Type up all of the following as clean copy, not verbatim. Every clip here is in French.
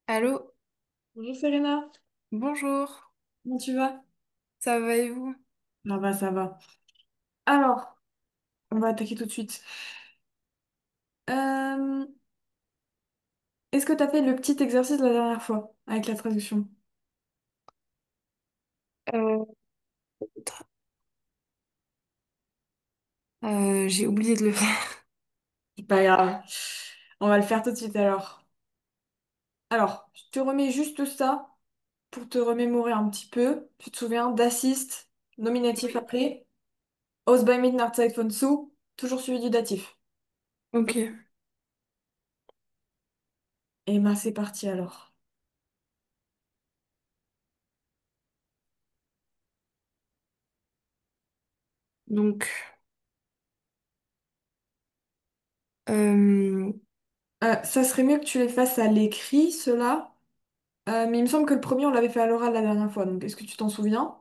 Allô, Bonjour Serena, bonjour, comment tu vas? ça va et vous? Ça va, ça va. Alors, on va attaquer tout de suite. Euh, Est-ce que tu as fait le petit exercice de la dernière fois avec la traduction? Euh, j'ai oublié de le faire. C'est pas grave. On va le faire tout de suite alors. Alors, je te remets juste ça pour te remémorer un petit peu. Tu te souviens d'assist, nominatif Oui. après, aus bei mit nach Zeit von zu, toujours suivi du datif. Ok, Et ben c'est parti alors. donc, euh, Ça serait mieux que tu les fasses à l'écrit, ceux-là. Mais il me semble que le premier, on l'avait fait à l'oral la dernière fois. Donc, est-ce que tu t'en souviens?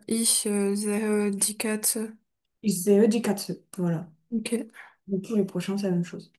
ich sehe die Katze. Ich sehe die Katze. Voilà. Ok, Donc, pour les prochains, c'est la même chose.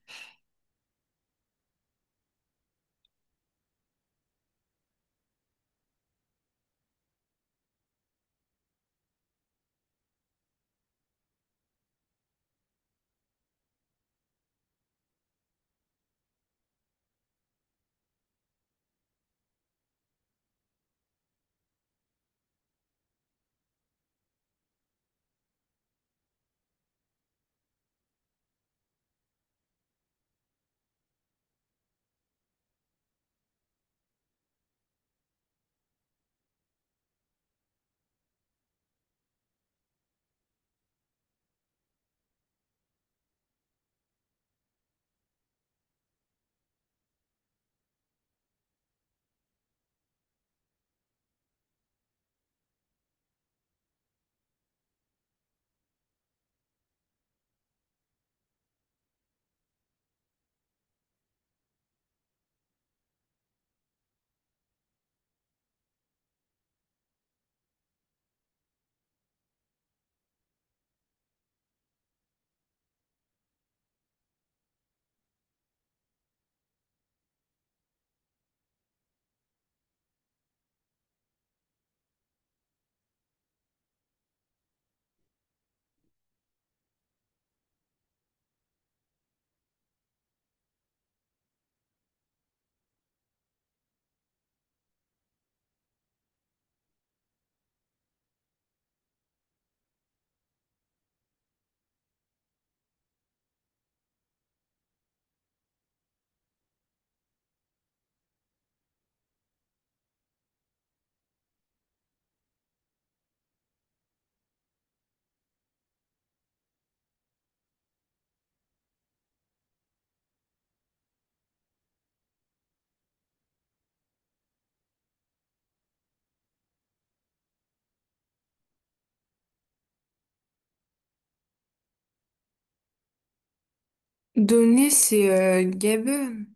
donner c'est geben.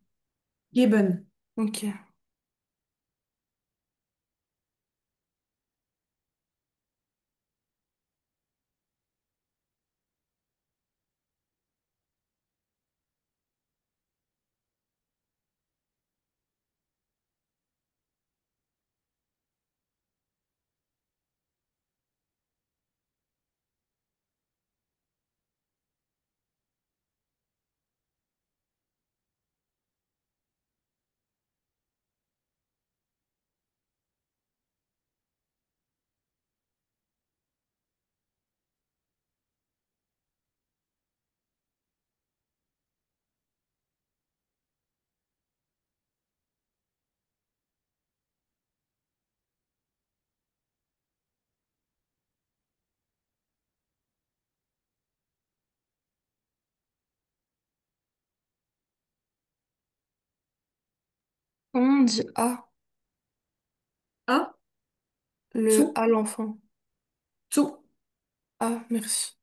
Geben. Ok, comment on dit A? Ah, Le zu, à l'enfant. zu. Ah, merci.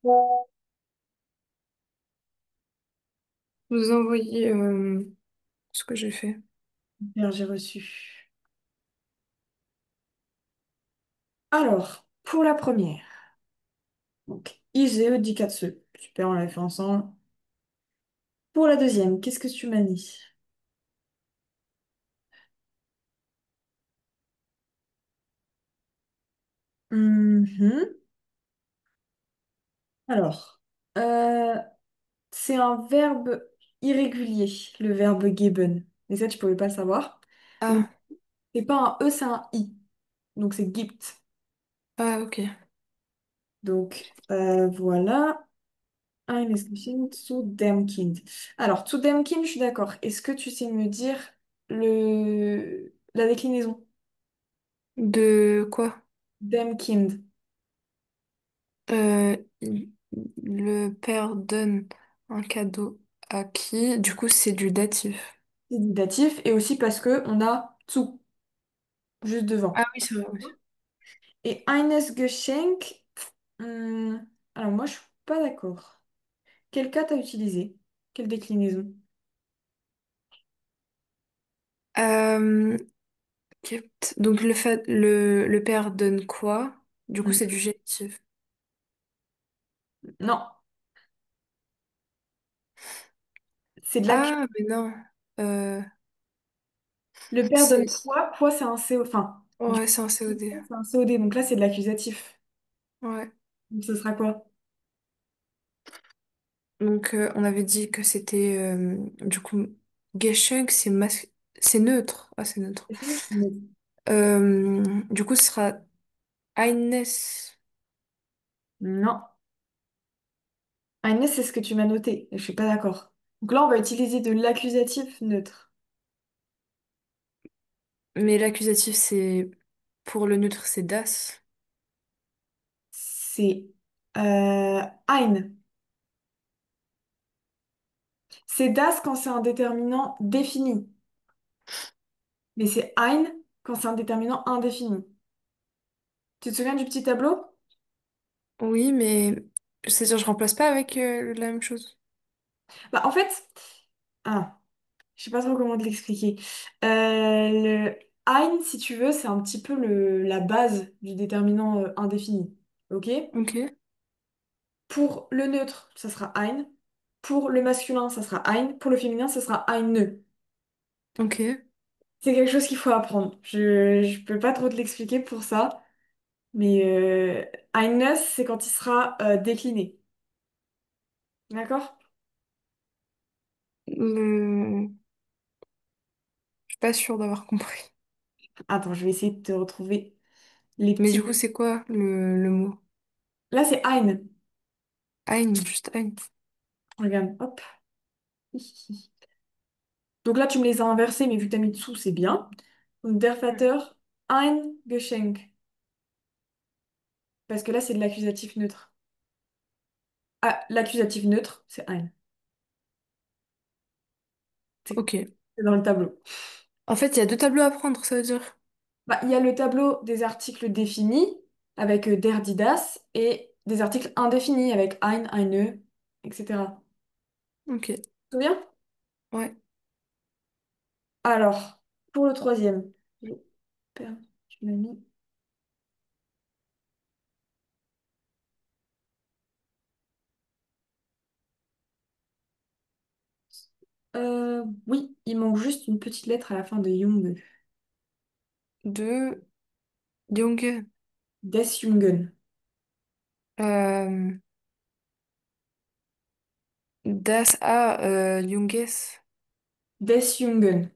Vous envoyez ce que j'ai fait. Bien, j'ai reçu. Alors, pour la première, donc Iseo Dikatsu. Super, on l'a fait ensemble. Pour la deuxième, qu'est-ce que tu m'as mis? Mhm. Alors, euh, c'est un verbe irrégulier, le verbe geben. Et ça, tu pouvais pas le savoir. Donc, Ah, c'est pas un E, c'est un I. Donc, c'est gibt. ah, ok. Donc, voilà. Eine Discussion zu dem Kind. Alors, zu dem Kind, je suis d'accord. Est-ce que tu sais me dire la déclinaison? De quoi? Dem Kind. Euh, le père donne un cadeau à qui? Du coup, c'est du datif. C'est du datif et aussi parce que on a zu juste Ah devant. oui, c'est vrai, oui. Et eines Geschenk, alors moi, je suis pas d'accord. Quel cas t'as utilisé? Quelle déclinaison? Euh, donc le père donne quoi? Du coup, Hmm. c'est du génitif. Non, c'est de la... Ah, mais non. Euh, Le père donne c'est... poids. Poids, c'est un CO... Enfin, du Ouais, coup, c'est un COD. c'est un COD. Donc là, c'est de l'accusatif. Ouais. Donc ce sera quoi? Donc, on avait dit que c'était... du coup, Geschenk, c'est neutre. Ah, c'est neutre. Est-ce que je mets- Du coup, ce sera Eines. Non. Agnès, c'est ce que tu m'as noté. Et je suis pas d'accord. Donc là, on va utiliser de l'accusatif neutre. Mais l'accusatif, c'est... Pour le neutre, c'est das. C'est ein. C'est das quand c'est un déterminant défini. Mais c'est ein quand c'est un déterminant indéfini. Tu te souviens du petit tableau? Oui, mais... C'est-à-dire, je remplace pas avec la même chose. Bah, en fait, ah, je sais pas trop comment te l'expliquer. Le ein, si tu veux, c'est un petit peu la base du déterminant indéfini. Ok? Ok. Pour le neutre, ça sera ein. Pour le masculin, ça sera ein. Pour le féminin, ça sera eine. Ok. C'est quelque chose qu'il faut apprendre. Je peux pas trop te l'expliquer pour ça. Mais eine, c'est quand il sera décliné. D'accord? Je suis pas sûre d'avoir compris. Attends, je vais essayer de te retrouver les Mais du petits. coup, c'est quoi le mot? Là, c'est ein. Ein, juste ein. Regarde, hop. Donc là, tu me les as inversés, mais vu que tu as mis dessous, c'est bien. Donc, der Hmm. Vater, ein Geschenk. Parce que là, c'est de l'accusatif neutre. Ah, l'accusatif neutre, c'est ein. C'est Ok. c'est dans le tableau. En fait, il y a deux tableaux à prendre, ça veut dire. Bah, il y a le tableau des articles définis avec der, die, das et des articles indéfinis avec ein, eine, etc. Ok. Tu te souviens? Ouais. Alors, pour le troisième, j'ai perdu, tu l'as mis. Oui, il manque juste une petite lettre à la fin de Jung. De Junge. Des Jungen. Euh, Junges. Des Jungen.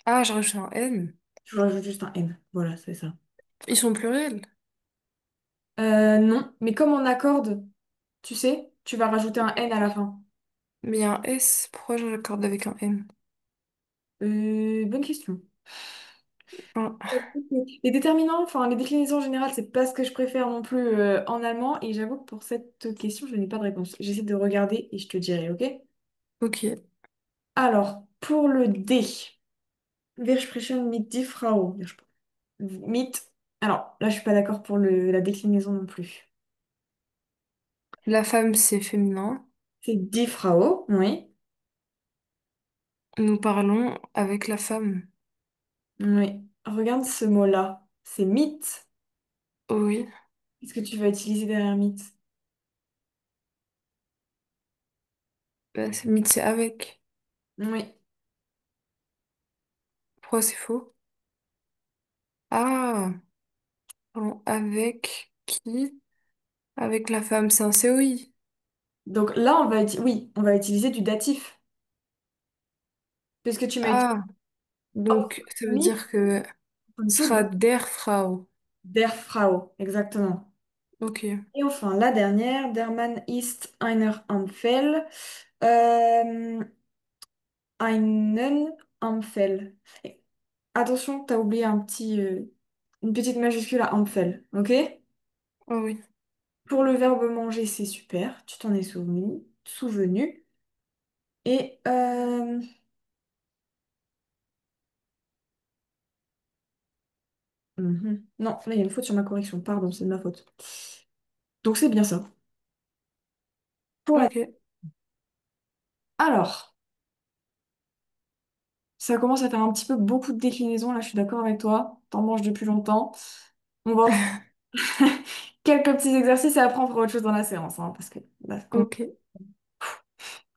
Ah, j'ai rajouté un N. Je rajoute juste un N. Voilà, c'est ça. Ils sont pluriels. Non, mais comme on accorde, tu sais, tu vas rajouter un N à la fin. Mais il y a un S. Pourquoi je l'accorde avec un N? Bonne question. Ah, Les déterminants, enfin les déclinaisons générales, c'est pas ce que je préfère non plus en allemand et j'avoue que pour cette question, je n'ai pas de réponse. J'essaie de regarder et je te dirai, ok? ok. Alors, pour le D, wir sprechen mit die Frau. Mit. Alors, là, je suis pas d'accord pour la déclinaison non plus. La femme, c'est féminin. C'est die Frau, oui. Nous parlons avec la femme. Oui. Regarde ce mot-là. C'est mythe. Oui. Qu'est-ce que tu vas utiliser derrière mythe? C'est mit, c'est avec. Oui. Pourquoi c'est faux? Ah, parlons avec qui? Avec la femme, c'est un COI. Donc là, oui, on va utiliser du datif. Puisque tu m'as dit Ah, donc ça veut mythe, dire que on ce utilise sera der Frau. der Frau. Exactement. Ok, Et enfin, la dernière, der Mann ist einer Ampel. Euh, einen Ampel. Et attention, t'as oublié une petite majuscule à Ampel, ok? oh oui, Pour le verbe manger, c'est super, tu t'en es souvenu. Et non, là il y a une faute sur ma correction, pardon, c'est de ma faute. Donc c'est bien ça. Pour la- ok. Alors, ça commence à faire un petit peu beaucoup de déclinaisons, là je suis d'accord avec toi, t'en manges depuis longtemps. On va en faire quelques petits exercices et après on fera autre chose dans la séance, hein, parce que là, Ok.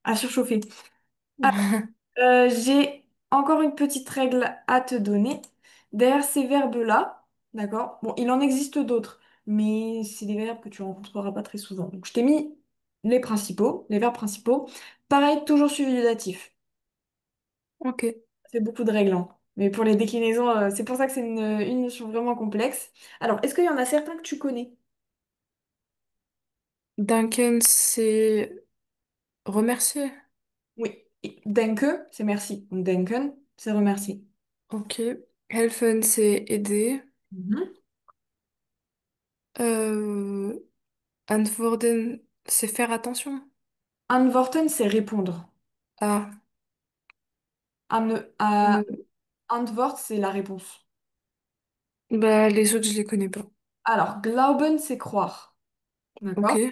à surchauffer. J'ai encore une petite règle à te donner. Derrière ces verbes-là, d'accord? Bon, il en existe d'autres, mais c'est des verbes que tu rencontreras pas très souvent. Donc, je t'ai mis les principaux, les verbes principaux. Pareil, toujours suivi du datif. Ok. C'est beaucoup de règles, hein. Mais pour les déclinaisons, c'est pour ça que c'est une notion vraiment complexe. Alors, est-ce qu'il y en a certains que tu connais? Duncan, c'est remercier. Oui. Et danke, c'est merci. Donc, danken, c'est remercier. Ok. Helfen, c'est aider. Mhm. Euh, Antwoorden, c'est faire attention. Antworten, c'est répondre. Ah, À euh, Antwort, c'est la réponse. bah les autres, je les connais pas. Alors, glauben, c'est croire. Ok. D'accord?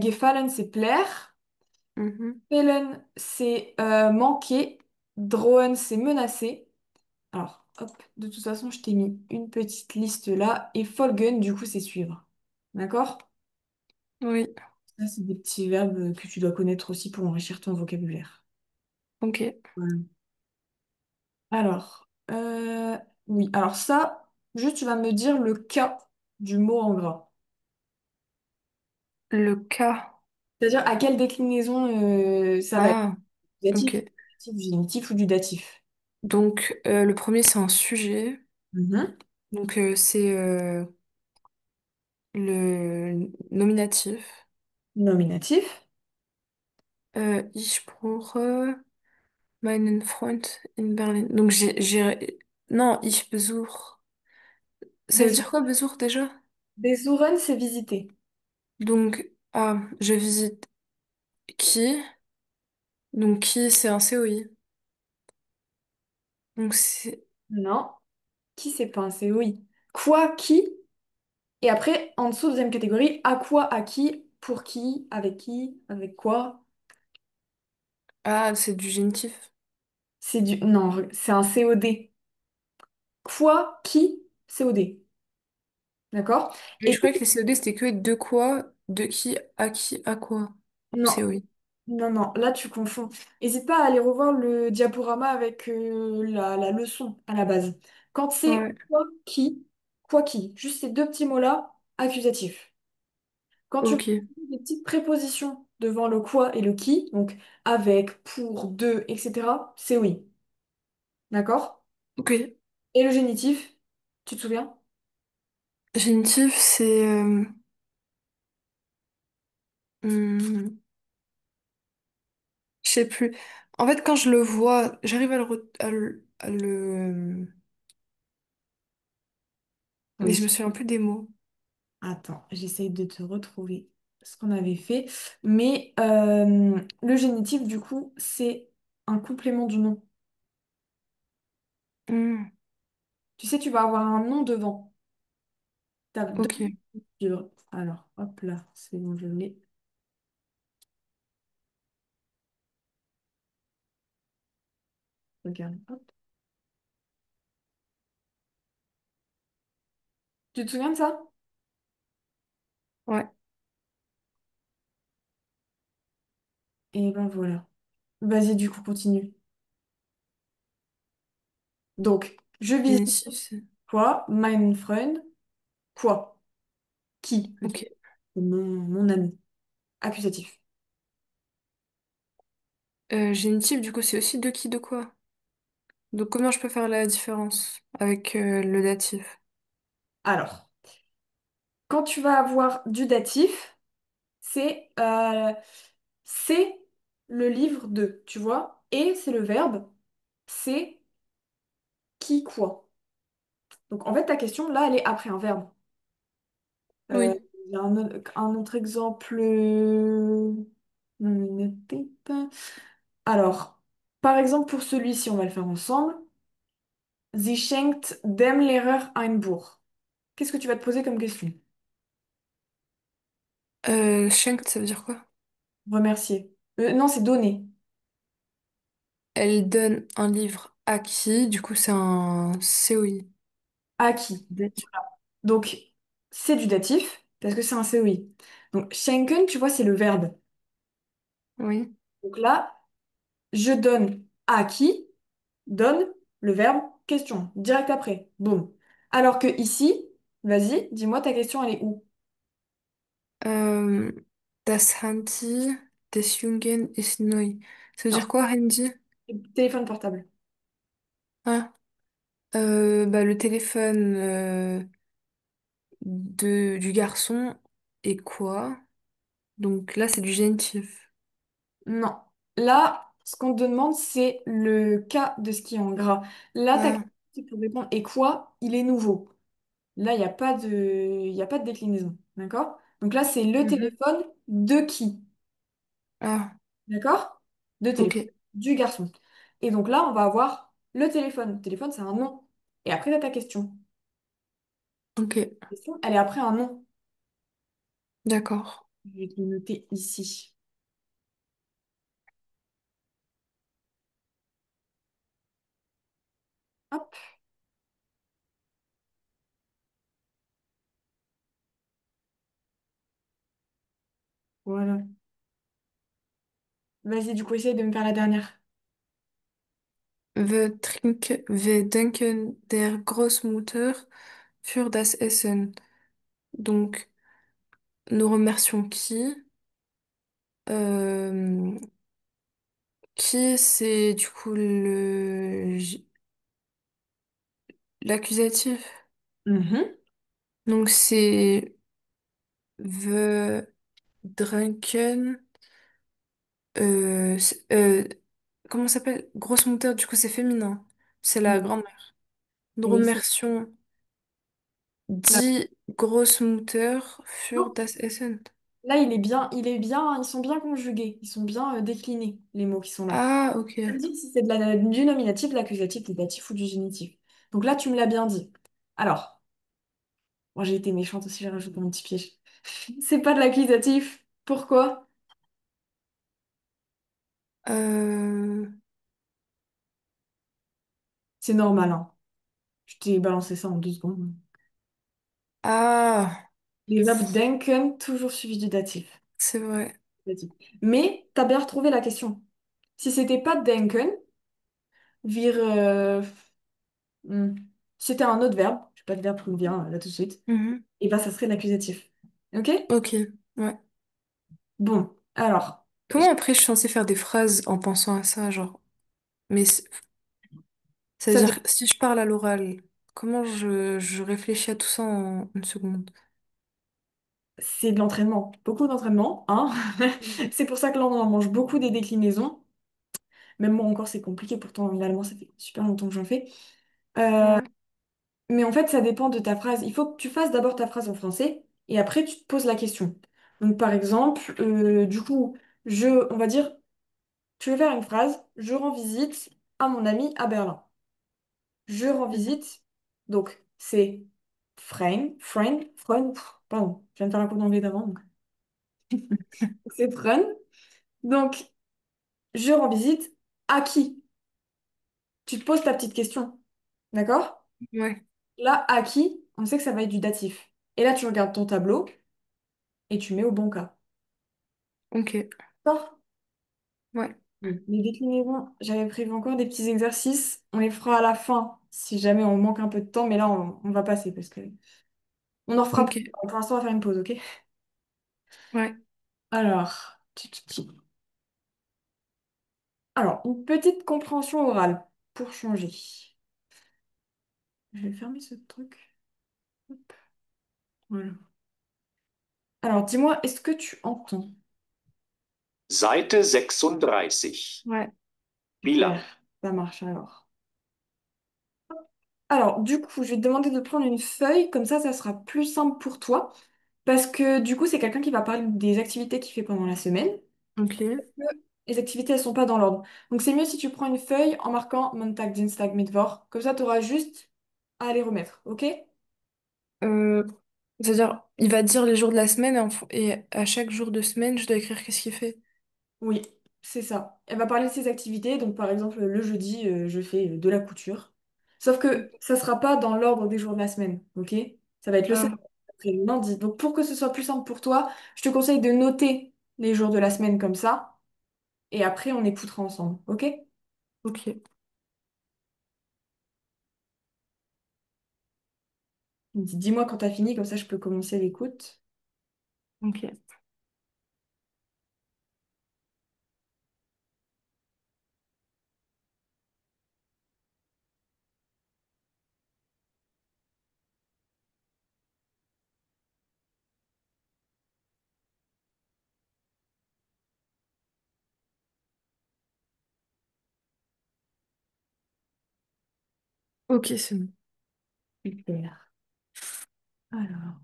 Gefallen, c'est plaire. Mhm. Fehlen, c'est manquer. Drohen, c'est menacer. Alors, hop, de toute façon, je t'ai mis une petite liste là. Et folgen, du coup, c'est suivre. D'accord? Oui. Ça, c'est des petits verbes que tu dois connaître aussi pour enrichir ton vocabulaire. Ok. Voilà. Alors, oui. Alors ça, juste, tu vas me dire le cas du mot en gras. Le cas. C'est-à-dire à quelle déclinaison ça va être? Ah, Datif, ok. du génitif ou du datif? Donc, le premier, c'est un sujet. Mhm. Donc, c'est le nominatif. Nominatif. Ich brauche meinen Freund in Berlin. Donc, non, ich besuche. Ça veut Besu- dire quoi, besuch, déjà? Besuchen, c'est visiter. Donc, je visite qui? Donc, qui, c'est un COI. Donc, c'est... Non. Qui c'est pas un oui. Quoi, qui? Et après, en dessous, deuxième catégorie, à quoi, à qui, avec quoi? Ah, c'est du génitif. C'est du... Non, c'est un COD. Quoi, qui, COD. D'accord? Mais je Et croyais que les COD, c'était que de quoi, de qui, à quoi. non, COI. non, là tu confonds. N'hésite pas à aller revoir le diaporama avec la leçon à la base. Quand c'est Ouais, quoi qui, juste ces deux petits mots-là, accusatif. Quand tu mets ok, des petites prépositions devant le quoi et le qui, donc avec, pour, de, etc., c'est oui. D'accord? ok. Et le génitif, tu te souviens? Génitif, c'est... hmm, je sais plus. En fait, quand je le vois, j'arrive mais je me Oui. souviens plus des mots. Attends, j'essaye de te retrouver ce qu'on avait fait. Mais le génitif, du coup, c'est un complément du nom. Hmm, Tu sais, tu vas avoir un nom devant. T'as deux Ok. livres. Alors, hop là, c'est bon, je l'ai. Regarde. Hop. Tu te souviens de ça? Ouais. Et ben voilà. Vas-y, du coup, continue. Donc, je visite Génitif, c'est... quoi? Mein Freund. Quoi? Qui? Ok. Mon ami. Accusatif. Génitif, du coup, c'est aussi de qui, de quoi? Donc, comment je peux faire la différence avec le datif? Alors, quand tu vas avoir du datif, c'est le livre de, tu vois, et c'est le verbe, c'est qui, quoi. Donc, en fait, ta question, là, elle est après un verbe. Euh, Oui. il y a un autre exemple. Alors, par exemple, pour celui-ci, on va le faire ensemble. Sie schenkt dem Lehrer ein Buch. Qu'est-ce que tu vas te poser comme question? Schenkt, ça veut dire quoi? Remercier. Non, c'est donner. Elle donne un livre à qui? Du coup, c'est un COI. À qui? Datif. Donc, c'est du datif, parce que c'est un COI. Donc, schenken, tu vois, c'est le verbe. Oui. Donc là, je donne à qui, donne le verbe question, direct après. Boum. Alors que ici, vas-y, dis-moi ta question, elle est où? Euh, Das Handy des Jungen ist neu. Ça veut Non, dire quoi, Handy? téléphone portable. Ah, bah, le téléphone du garçon est quoi? Donc là, c'est du génitif. Non. Là, ce qu'on te demande, c'est le cas de ce qui est en gras. Là, ta Ah, question, c'est pour répondre, et quoi? Il est nouveau. Là, il y a pas de déclinaison. D'accord? Donc là, c'est le mhm. téléphone de qui? Ah, D'accord? De ok, téléphone du garçon. Et donc là, on va avoir le téléphone. Le téléphone, c'est un nom. Et après, tu ta question. ok, La question, elle est après un nom. d'accord. Je vais te le noter ici. Hop, voilà. Vas-y, du coup, essaye de me faire la dernière. Wir denken der Großmutter für das Essen. Donc, nous remercions qui? Euh, qui, c'est du coup l'accusatif. Mhm. Donc, c'est the drunken. Comment ça s'appelle? Grosse monteur, du coup, c'est féminin. C'est la grand-mère. Nous Oui, c'est remercions là. die Großmutter für Non, das Essen. là, il est bien, ils sont bien conjugués, ils sont bien déclinés, les mots qui sont là. Ah, ok. Tu me dis si c'est du nominatif, de l'accusatif, du datif ou du génitif. Donc là, tu me l'as bien dit. Alors, moi j'ai été méchante aussi, j'ai rajouté mon petit piège. C'est pas de l'accusatif. Pourquoi? Euh, C'est normal, hein. Je t'ai balancé ça en 2 secondes. Ah, Les verbes denken, toujours suivis du datif. c'est vrai. Datif. Mais t'as bien retrouvé la question. Si c'était pas denken, wir, hmm, c'était un autre verbe, je sais pas de verbe qui me vient là tout de suite, Mhm. et bah ça serait l'accusatif. Ok? Ok, ouais. Bon, alors, Comment après je suis censée faire des phrases en pensant à ça, genre, mais ça c'est-à-dire si je parle à l'oral, comment je réfléchis à tout ça en une seconde? c'est de l'entraînement, beaucoup d'entraînement, hein. Mhm. C'est pour ça que là on en mange beaucoup des déclinaisons. Même moi encore c'est compliqué, pourtant l'allemand ça fait super longtemps que j'en fais. Euh, Ouais. mais en fait ça dépend de ta phrase. Il faut que tu fasses d'abord ta phrase en français et après tu te poses la question. Donc par exemple, du coup, on va dire, tu veux faire une phrase, je rends visite à mon ami à Berlin. Je rends Mhm. visite, donc c'est Freund, pardon, je viens de faire la cour d'anglais d'avant, donc c'est Freund. Donc, je rends visite à qui? Tu te poses ta petite question, d'accord? Ouais, Là, à qui? On sait que ça va être du datif. Et là, tu regardes ton tableau et tu mets au bon cas. ok. D'accord. Ouais, Les déclinaisons, j'avais prévu encore des petits exercices. On les fera à la fin, si jamais on manque un peu de temps, mais là, on va passer parce que on en refera plus. ok. Pour l'instant, on va faire une pause, ok? Ouais, Alors, une petite compréhension orale pour changer. Je vais fermer ce truc. Hop, voilà. Alors, dis-moi, est-ce que tu entends? Seite 36. ouais. Villa. Super, ça marche alors. Alors, du coup, je vais te demander de prendre une feuille, comme ça sera plus simple pour toi. Parce que du coup, c'est quelqu'un qui va parler des activités qu'il fait pendant la semaine. Ok. Les activités, elles sont pas dans l'ordre. Donc, c'est mieux si tu prends une feuille en marquant Montag, Dienstag, Mittwoch. Comme ça, tu auras juste à les remettre, ok? Euh, C'est-à-dire, il va dire les jours de la semaine et à chaque jour de semaine, je dois écrire qu'est-ce qu'il fait. Oui, c'est ça. Elle va parler de ses activités. Donc, par exemple, le jeudi, je fais de la couture. Sauf que ça sera pas dans l'ordre des jours de la semaine, ok? Ça va être le samedi, Ah, après le lundi. Donc, pour que ce soit plus simple pour toi, je te conseille de noter les jours de la semaine comme ça. Et après, on écoutera ensemble, ok? ok. Dis-moi quand t'as fini, comme ça je peux commencer l'écoute. Ok. Ok, c'est bon. Super. Alors.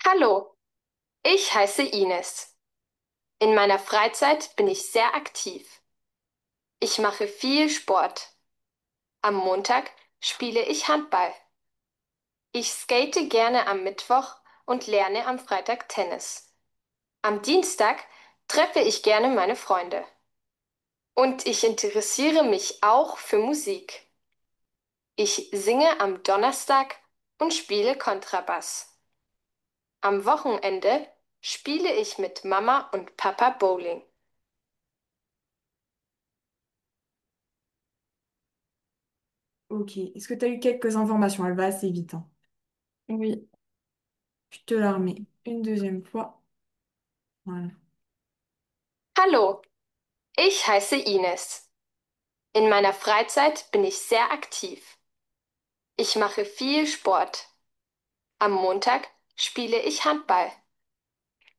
Hallo, ich heiße Ines. In meiner Freizeit bin ich sehr aktiv. Ich mache viel Sport. Am Montag spiele ich Handball. Ich skate gerne am Mittwoch und lerne am Freitag Tennis. Am Dienstag treffe ich gerne meine Freunde. Und ich interessiere mich auch für Musik. Ich singe am Donnerstag und spiele Kontrabass. Am Wochenende spiele ich mit Mama und Papa Bowling. Ok. Est-ce que tu as eu quelques informations? Elle va assez vite, hein. Oui. Je te la remets une deuxième fois. Voilà. Hallo, ich heiße Ines. In meiner Freizeit bin ich sehr aktiv. Ich mache viel Sport. Am Montag spiele ich Handball.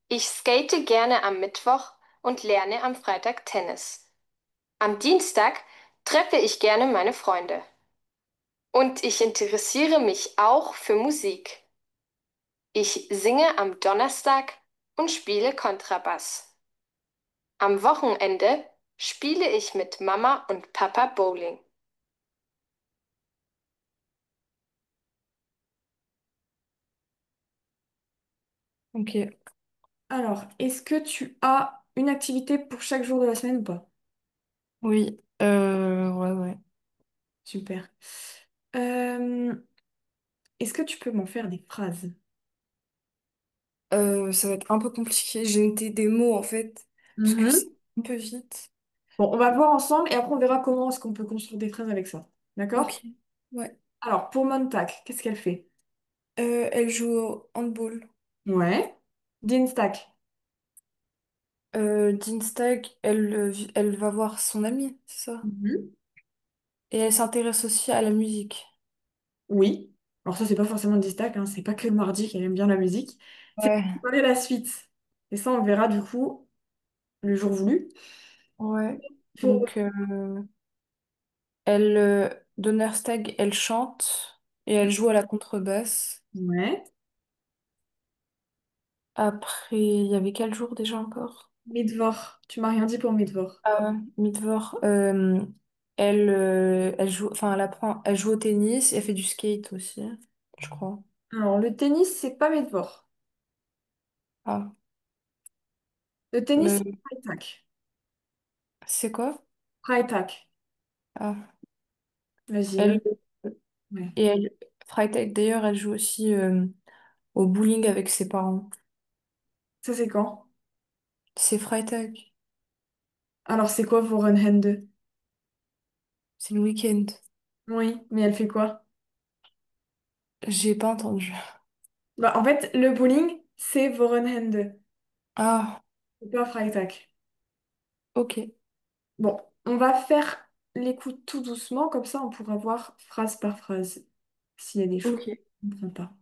Ich skate gerne am Mittwoch und lerne am Freitag Tennis. Am Dienstag treffe ich gerne meine Freunde. Und ich interessiere mich auch für Musik. Ich singe am Donnerstag und spiele Kontrabass. Am Wochenende spiele ich mit Mama und Papa Bowling. Ok. Alors, est-ce que tu as une activité pour chaque jour de la semaine ou pas? Oui. Ouais, ouais. Super. Euh, Est-ce que tu peux m'en faire des phrases? Ça va être un peu compliqué. J'ai noté des mots en fait, parce que c'est Mhm. un peu vite. Bon, on va le voir ensemble et après on verra comment est-ce qu'on peut construire des phrases avec ça. Ok. D'accord? Ouais. Alors, pour Montag, qu'est-ce qu'elle fait? Elle joue au handball. Ouais. Dienstag. Dienstag, elle va voir son amie, c'est ça? Mhm. Et elle s'intéresse aussi à la musique. Oui. Alors ça, c'est pas forcément le Dienstag, hein, c'est pas que le mardi qu'elle aime bien la musique. C'est Ouais. pour aller la suite. Et ça, on verra du coup le jour voulu. Ouais. Pour... Donc, Donnerstag, elle chante et elle joue à la contrebasse. Ouais. Après, il y avait quel jour déjà encore? Mittwoch. Tu m'as rien dit pour Mittwoch. Ah ouais, Mittwoch. elle joue, enfin, elle joue au tennis et elle fait du skate aussi, je crois. Alors, le tennis, c'est pas Medvor. Ah, Le tennis, c'est le, Freitag. c'est quoi? Freitag. Ah, Vas-y, elle, ouais. et elle, Freitag, d'ailleurs, elle joue aussi au bowling avec ses parents. Ça, c'est quand? C'est Freitag, Alors, c'est quoi vos Runhände? c'est le week-end. Oui, mais elle fait quoi? J'ai pas entendu. Bah, en fait, le bowling, c'est vos Runhände. Ah, C'est pas Freitag. ok, Bon, on va faire l'écoute tout doucement, comme ça on pourra voir phrase par phrase s'il y a des choses ok. qu'on ne comprend pas.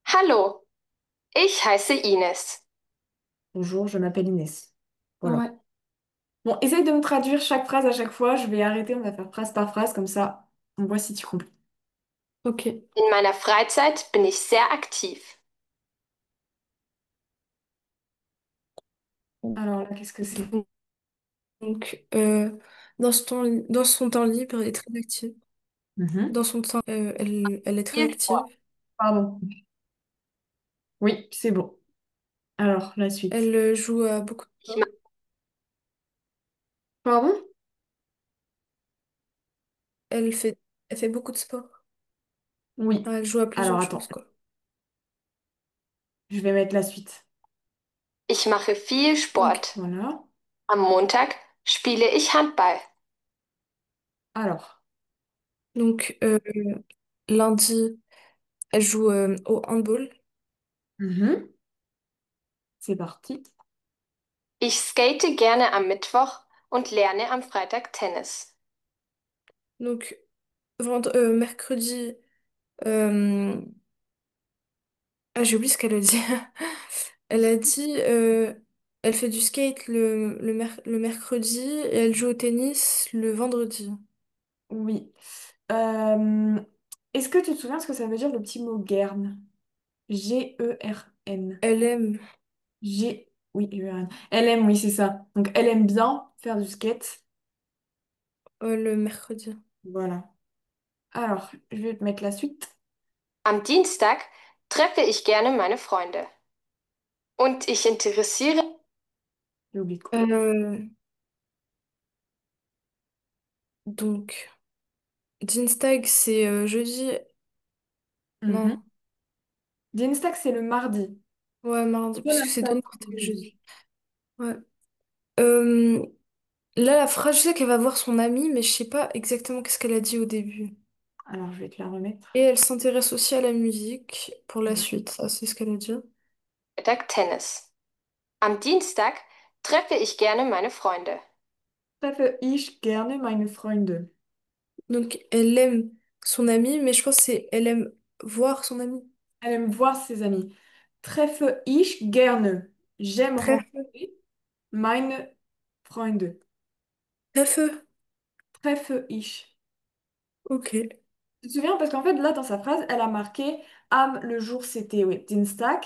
Hallo, ich heiße Ines. Bonjour, je m'appelle Inès. Voilà. Ouais, Bon, essaye de me traduire chaque phrase à chaque fois. Je vais arrêter, on va faire phrase par phrase, comme ça on voit si tu comprends. ok. In meiner Freizeit bin ich sehr aktiv. Alors là, qu'est-ce que c'est? Donc, dans son temps libre, elle est très active. Mhm. Dans son temps, elle est très Viel active. Sport. Pardon. Oui, c'est bon. Alors, la suite. Elle joue à beaucoup de Ich sports. mache Pardon? Elle fait, elle fait beaucoup de sport. Oui. Ah, elle joue à Alors, plusieurs attends, choses, quoi. je vais mettre la suite. ich mache viel Donc, Sport. Voilà. Am Montag spiele ich Handball. Alors. donc lundi, elle joue au handball. Mhm. C'est parti. Ich skate gerne am Mittwoch und lerne am Freitag Tennis. Donc, mercredi, euh, ah, j'ai oublié ce qu'elle a dit. Elle a dit, elle fait du skate le mercredi et elle joue au tennis le vendredi. Oui. Euh, Est-ce que tu te souviens ce que ça veut dire le petit mot Gern? Gern. Elle aime Oui, Gern. Elle aime, oui, c'est ça. Donc, elle aime bien faire du skate. le mercredi. Voilà. Alors, je vais te mettre la suite. Am Dienstag treffe ich gerne meine Freunde. Und ich interessiere J'ai oublié de couper. Euh, donc, Dienstag, c'est jeudi. Mhm. Non, Dienstag, c'est le mardi. ouais, mardi, parce que c'est Donnerstag, Donnerstag c'est le jeudi. jeudi. Ouais. Euh, Là, la phrase, je sais qu'elle va voir son amie, mais je sais pas exactement qu'est-ce qu'elle a dit au début. Alors, je vais te la remettre. Et elle s'intéresse aussi à la musique pour la Oui. suite, ça, c'est ce qu'elle a dit. Freitag Tennis. Am Dienstag treffe ich gerne meine Freunde. Treffe ich gerne meine Freunde. Donc, elle aime son amie, mais je pense que c'est elle aime voir son amie. Elle aime voir ses amis. Treffe ich gerne. J'aime Treffe. rencontrer meine Freunde. Treffe. Treffe ich. Ok. Tu te souviens? Parce qu'en fait, là, dans sa phrase, elle a marqué am, le jour, c'était oui, Dienstag.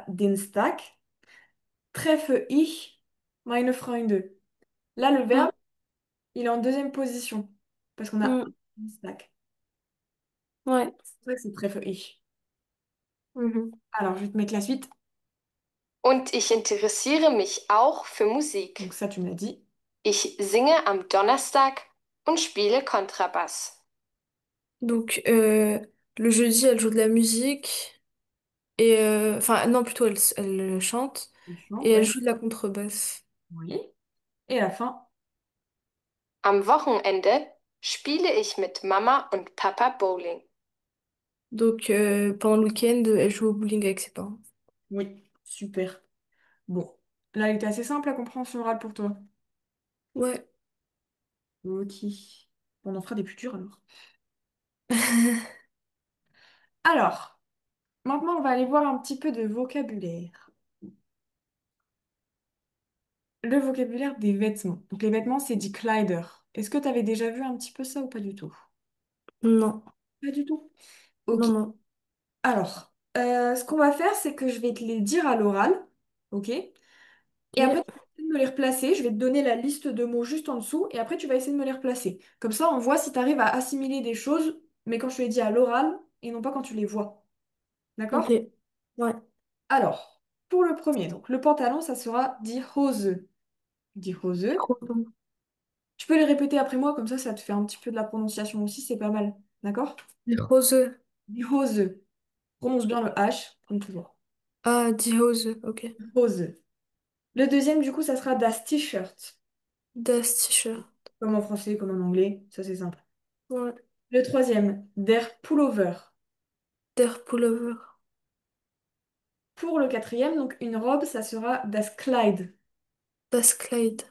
Dienstag. Treffe ich meine Freunde. Là, le Mm, verbe, il est en deuxième position. Parce qu'on a am mm, Dienstag. ouais. C'est pour ça que c'est treffe ich. Mhm. Alors, je vais te mettre la suite. Und ich interessiere mich auch für Donc Musik. ça, tu me l'as dit. Ich singe am Donnerstag und spiele Kontrabass. Donc, le jeudi, elle joue de la musique. Et enfin, non, plutôt, elle chante. Je Et chante, elle ouais. joue de la contrebasse. Oui. Et à la fin. Am Wochenende spiele ich mit Mama und Papa Bowling. Donc, pendant le week-end, elle joue au bowling avec ses parents. Oui. Super. Bon. Là, elle était assez simple, la compréhension orale pour toi. Ouais. Ok. On en fera des plus durs alors. Alors, maintenant, on va aller voir un petit peu de vocabulaire. Le vocabulaire des vêtements. Donc, les vêtements, c'est dit Kleider. Est-ce que tu avais déjà vu un petit peu ça ou pas du tout? Non, Pas du tout. Ok. non, non. Alors, ce qu'on va faire, c'est que je vais te les dire à l'oral. Ok? Et après, Ok. tu vas me les replacer. Je vais te donner la liste de mots juste en dessous et après tu vas essayer de me les replacer. Comme ça, on voit si tu arrives à assimiler des choses, mais quand je les dis à l'oral et non pas quand tu les vois. Ok. D'accord? Ouais. Alors, pour le premier, donc le pantalon, ça sera die Hose. Die Hose. Trop bon. Tu peux les répéter après moi, comme ça te fait un petit peu de la prononciation aussi, c'est pas mal. D'accord? Die Hose. Die Hose. Prononce bien le H, comme toujours. Ah, die Hose. Ok. Hose. Le deuxième, du coup, ça sera das T-shirt. Das T-shirt. Comme en français, comme en anglais, ça c'est simple. Ouais. Le troisième, der Pullover. Der Pullover. Pour le quatrième, donc une robe, ça sera das Kleid. Das Kleid.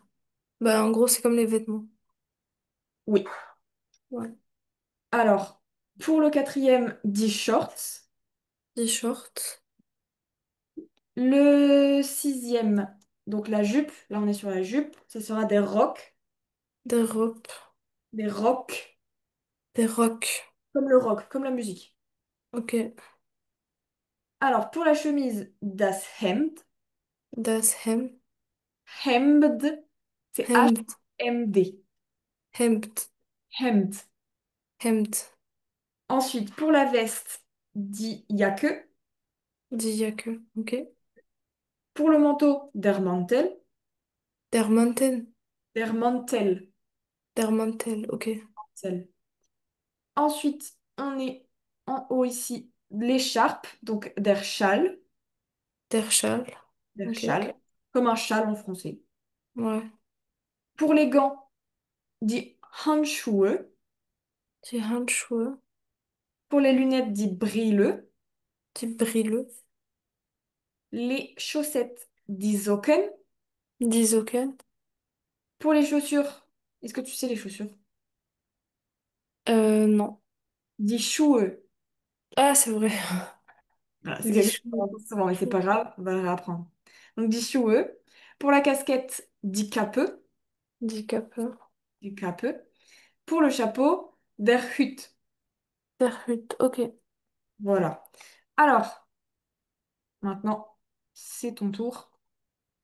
Bah, en gros, c'est comme les vêtements. Oui. Ouais. Alors, pour le quatrième, die Shorts. Die Short. Le sixième, donc la jupe, là on est sur la jupe, ça sera des rocks. Der Rock. Des rocks, Der Rock. comme le rock, comme la musique. Ok. Alors, pour la chemise, das Hemd. Das Hemd. Hemd, c'est Hemd. H-M-D. Hemd. Hemd. Hemd. Ensuite, pour la veste, die Jacke. Die Jacke. Ok. Pour le manteau, der Mantel. Der Mantel. Der Mantel. Der Mantel. Ok. Mantel. Ensuite, on est en haut ici, l'écharpe, donc der Schal. Der Schal. Der Ok. Schal, comme un châle en français. Ouais. Pour les gants, die Handschuhe. Die Handschuhe. Pour les lunettes, die Brille. Die Brille. Les chaussettes, die Socken. Die Socken. Pour les chaussures, est-ce que tu sais les chaussures? Non. Die Schuhe. Ah, c'est vrai. Voilà, c'est Die quelque chose qu'on Schuhe. entend souvent, mais c'est pas grave, on va le réapprendre. Donc, die Schuhe. Pour la casquette, die Kappe. Die Kappe. Die Kappe. Pour le chapeau, der Hut. Der Hut. Ok. Voilà. Alors, maintenant, c'est ton tour.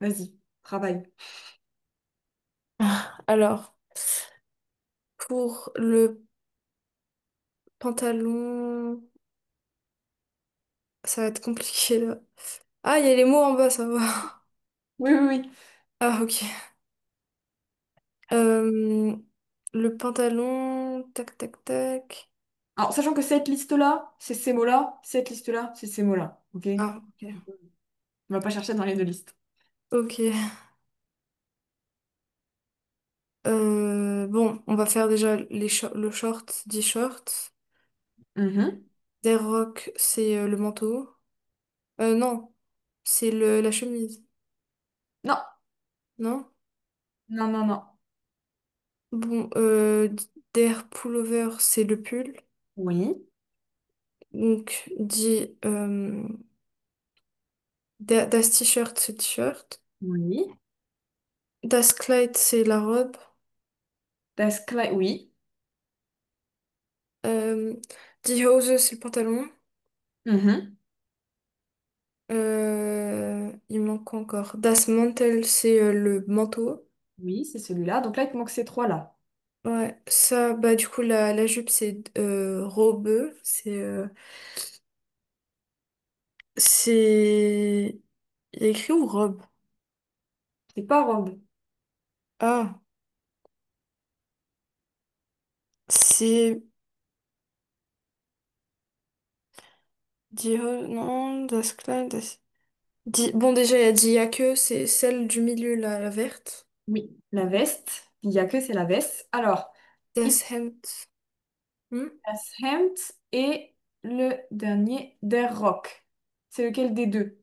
Vas-y, travaille. Alors, pour le pantalon, ça va être compliqué là. Ah, il y a les mots en bas, ça va. Oui, oui, oui. Ah, ok. Euh, le pantalon, tac, tac, tac. Alors, sachant que cette liste-là, c'est ces mots-là, cette liste-là, c'est ces mots-là. Ok? Ah, ok. On va pas chercher dans les deux listes. Ok. Bon, on va faire déjà le short, des shorts. Mhm. Des rocs, c'est le manteau. Non, c'est la chemise. Non, Non? non, non, non. Bon, der pullover, c'est le pull. Oui, Donc, das T-shirt, c'est le t-shirt. oui. Das Kleid, c'est la robe. Das Kleid, oui. Euh, Die Hose, c'est le pantalon. Mhm. Il manque quoi encore? Das Mantel, c'est le manteau. Oui, c'est celui-là. Donc là, il te manque ces trois-là. Ouais, ça, bah du coup, la jupe, c'est robe. C'est. Il y a écrit ou robe? C'est pas robe. Ah, c'est. Non, das Kleid. Bon, déjà, il y a dit, il y a que, c'est celle du milieu, là, la verte. Oui, la veste. Il y a que c'est la veste. Alors, il Das Hemd. Hmm. das Hemd et le dernier, der Rock. C'est lequel des deux?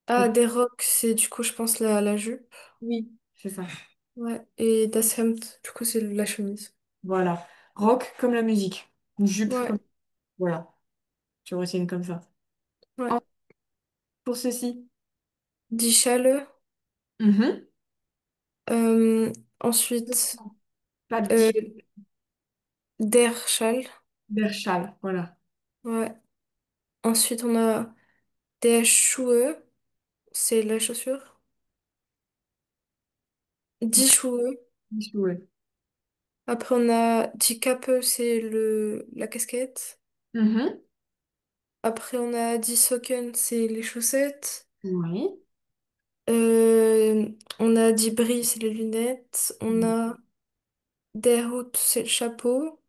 Ah, Le- des rocs, c'est du coup, je pense, la jupe. Oui, c'est ça. Ouais, et das Hemd, du coup, c'est la chemise. Voilà. Rock comme la musique. Une jupe Ouais, comme... Voilà. Tu retiens comme ça. ouais. En- Pour ceci. Die Schale. Mhm. Euh, Ensuite, Pas de euh, t der Schal. der Schal. Voilà. Ouais. Ensuite, on a der Schuhe. C'est la chaussure. Die Schuhe. Ouais. Après, on a die Kappe, c'est la casquette. Mhm. Après, on a die Socken, c'est les chaussettes. Oui. On a die Brille, c'est les lunettes. On a der Hut, c'est le chapeau.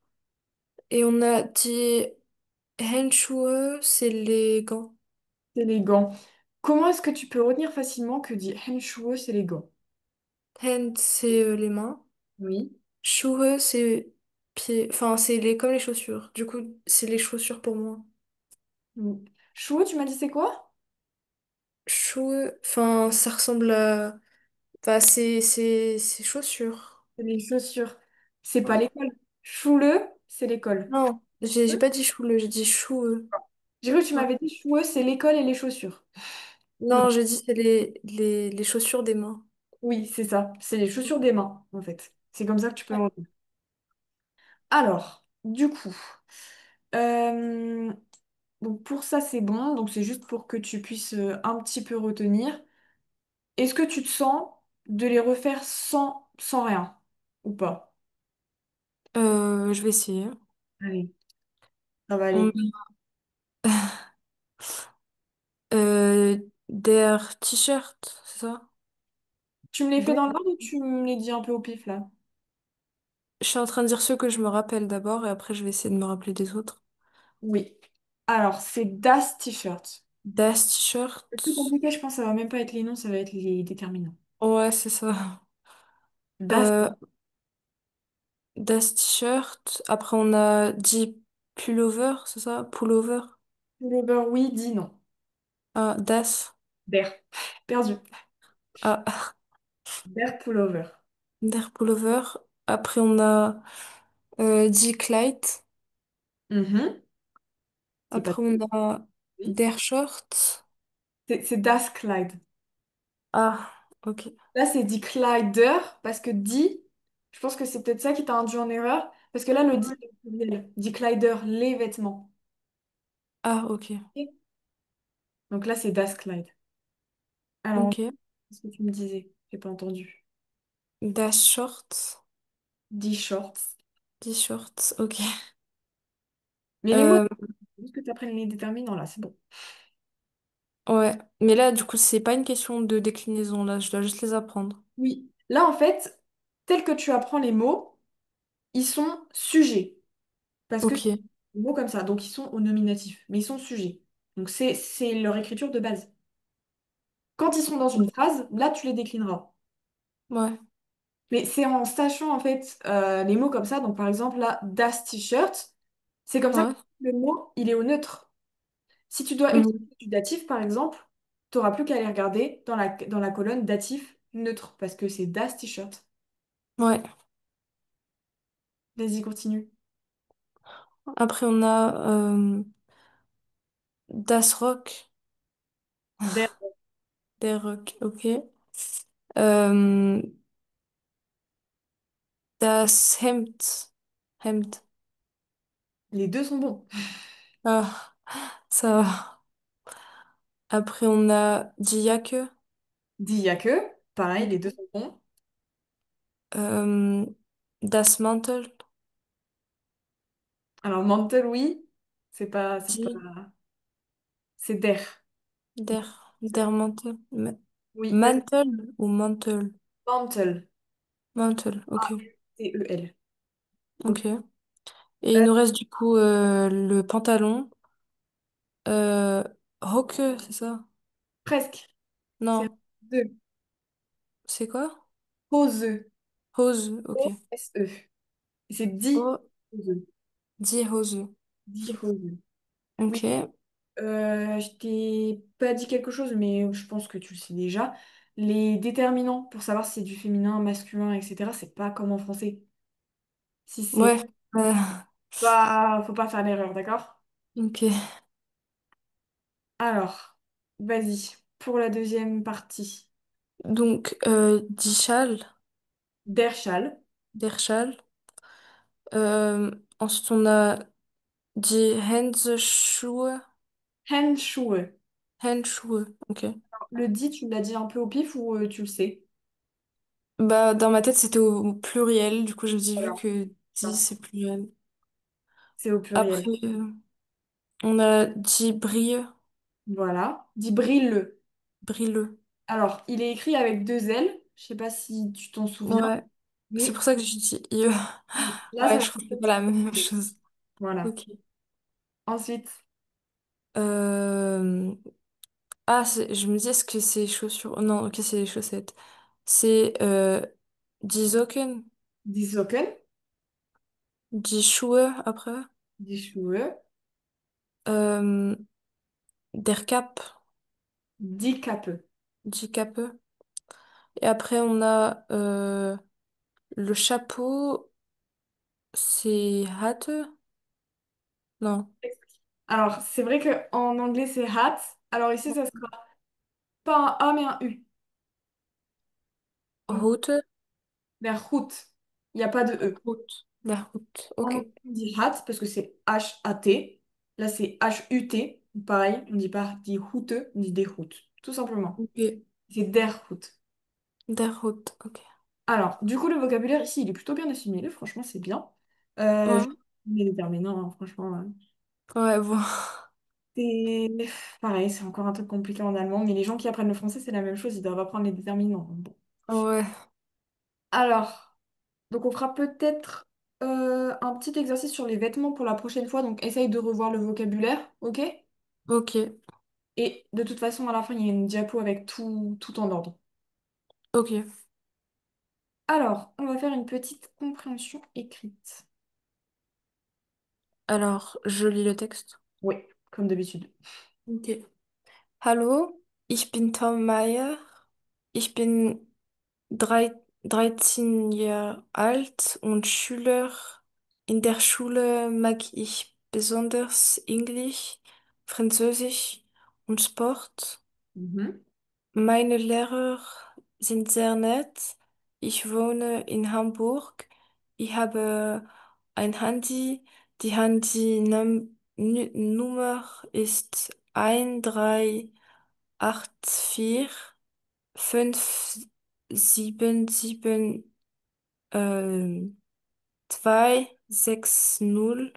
Et on a die Handschuhe, c'est les gants. Élégant. Comment est-ce que tu peux retenir facilement que dit Henshuo, c'est les gants? Hand, c'est les mains. Oui. Schuhe, c'est pieds. Enfin, c'est comme les chaussures. Du coup, c'est les chaussures pour moi. Mm. Shuo, tu m'as dit c'est quoi? Schuhe, enfin, ça ressemble à. Enfin, c'est chaussures. C'est les chaussures. C'est pas Ouais. l'école. Shule, c'est l'école. Non, j'ai pas dit Schuhe, j'ai dit Schuhe. J'ai cru que tu Ouais. m'avais dit Shue, c'est l'école et les chaussures. Non. Non, j'ai dit c'est les chaussures des mains. Oui, c'est ça. C'est les chaussures des mains, en fait. C'est comme ça que tu peux le retenir. Alors, du coup, euh, donc pour ça, c'est bon. Donc, c'est juste pour que tu puisses un petit peu retenir. Est-ce que tu te sens de les refaire sans rien ou pas? Je vais essayer. Allez, ça va On aller. der T-shirt, c'est ça? Tu me les fais Der. dans l'ordre ou tu me les dis un peu au pif là? Je suis en train de dire ceux que je me rappelle d'abord et après je vais essayer de me rappeler des autres. Oui. Alors, c'est Das T-shirt. Das Le plus T-shirt. compliqué, je pense, ça va même pas être les noms, ça va être les déterminants. Ouais, c'est ça. Das Euh, Das T-shirt. Après, on a dit pullover, c'est ça? Pullover. Pullover, oui, dis non. Ah, Das. Der. Perdu. Ah, Der Pullover. der Pullover. Après, on a dit Clyde. Mhm. C'est pas Après, on a oui. der Short. C'est Das Kleid. Ah, ok. Là, c'est dit Kleider parce que dit, je pense que c'est peut-être ça qui t'a induit en erreur. Parce que là, le dit est pluriel. Dit Kleider, les vêtements. Ah, ok. Et donc là, c'est Das Kleid. Alors, Ok. qu'est-ce que tu me disais? J'ai pas entendu. Das Short. Dit shorts. Dit short. Ok. Mais les mots, Euh, juste que tu apprennes les déterminants là, c'est bon. ouais. Mais là, du coup, c'est pas une question de déclinaison, là. Je dois juste les apprendre. Oui. Là, en fait, tel que tu apprends les mots, ils sont sujets. Parce que c'est Ok. des mots comme ça. Donc, ils sont au nominatif. Mais ils sont sujets. Donc, c'est leur écriture de base. Quand ils sont dans une phrase, là, tu les déclineras. Ouais. Mais c'est en sachant, en fait, les mots comme ça. Donc, par exemple, là, das T-shirt, c'est comme ça que Ouais. le mot, il est au neutre. Si tu dois utiliser Mhm. du datif, par exemple, tu n'auras plus qu'à aller regarder dans la colonne datif neutre. Parce que c'est das T-shirt. Ouais. Vas-y, continue. Après, on a Das Rock. Der. Der Rock. Ok. Euh, Das Hemd. Hemd. Les deux sont bons. Ah, ça va. Après, on a Die Jacke. Dit y a que. Pareil, les deux sont bons. Euh, Das Mantel. Alors, mantel, oui. C'est pas. Die. C'est der. Der Mantel. Oui, vas-y. Mantel ou Mantel? Mantel. Mantel, ok. Mantel. Ok. Ok. Et il Euh, nous reste du coup le pantalon. Euh, Hocke, c'est ça? presque. C'est Non, deux. c'est quoi? Hose. Hose, ok. O-S-E. C'est dit. Oh, Hose. die Hose. Dit hose. Oui. Ok. Je t'ai pas dit quelque chose, mais je pense que tu le sais déjà. Les déterminants pour savoir si c'est du féminin, masculin, etc., c'est pas comme en français. Si c'est Ouais. euh, pas, faut pas faire l'erreur, d'accord? ok. Alors, vas-y, pour la deuxième partie. Donc, die Schal, Der Schal. der Schal. Ensuite, on a die Handschuhe. Handschuhe. Handschuhe, ok. Le dit, tu l'as dit un peu au pif ou tu le sais? Bah, dans ma tête, c'était au pluriel. Du coup, je me dis, vu Alors, que 10, ça, c'est pluriel. c'est au Après, pluriel. on a dit brille, Voilà. Dis brille-le. brille. Alors, il est écrit avec deux L. Je sais pas si tu t'en souviens, Ouais. C'est pour mais ça que j'ai dit IE. là, Ouais, ça je va crois que c'est pas être la même brille. chose. Voilà. Ok. Ensuite, Euh, Ah, je me dis, est-ce que c'est chaussures? Oh non, ok, c'est les chaussettes. C'est die Socken, die Socken, die Schuhe après. die Schuhe, Euh, der Cap, die Kappe. die Kappe. Et après, on a le chapeau, c'est Hatte? Non, Alors, c'est vrai qu'en anglais, c'est hat. Alors ici, ça sera pas un A, mais un U. Donc, Hote, der Hut. Il n'y a pas de E. Hut, der Hut. En Ok, anglais, on dit hat parce que c'est H-A-T. Là, c'est H-U-T. Pareil, on dit pas die Hute, on dit des Hut. Tout simplement. ok, C'est der Hut. der Hut, ok. Alors, du coup, le vocabulaire ici, il est plutôt bien assimilé. Franchement, c'est bien. Je... Ouais, Les déterminants, hein, franchement. ouais, bon. C'est pareil, c'est encore un truc compliqué en allemand, mais les gens qui apprennent le français, c'est la même chose, ils doivent apprendre les déterminants. Bon. Ouais, Alors, donc on fera peut-être un petit exercice sur les vêtements pour la prochaine fois, donc essaye de revoir le vocabulaire, ok? ok, Et de toute façon, à la fin, il y a une diapo avec tout en ordre. ok. Alors, on va faire une petite compréhension écrite. Alors, je lis le texte. Oui, comme d'habitude. Ok. Hallo, ich bin Tom Meyer. Ich bin 13 Jahre alt und Schüler. In der Schule mag ich besonders Englisch, Französisch und Sport. Mhm. Meine Lehrer sind sehr nett. Ich wohne in Hamburg. Ich habe ein Handy. Die Handynummer ist 1384 577 260.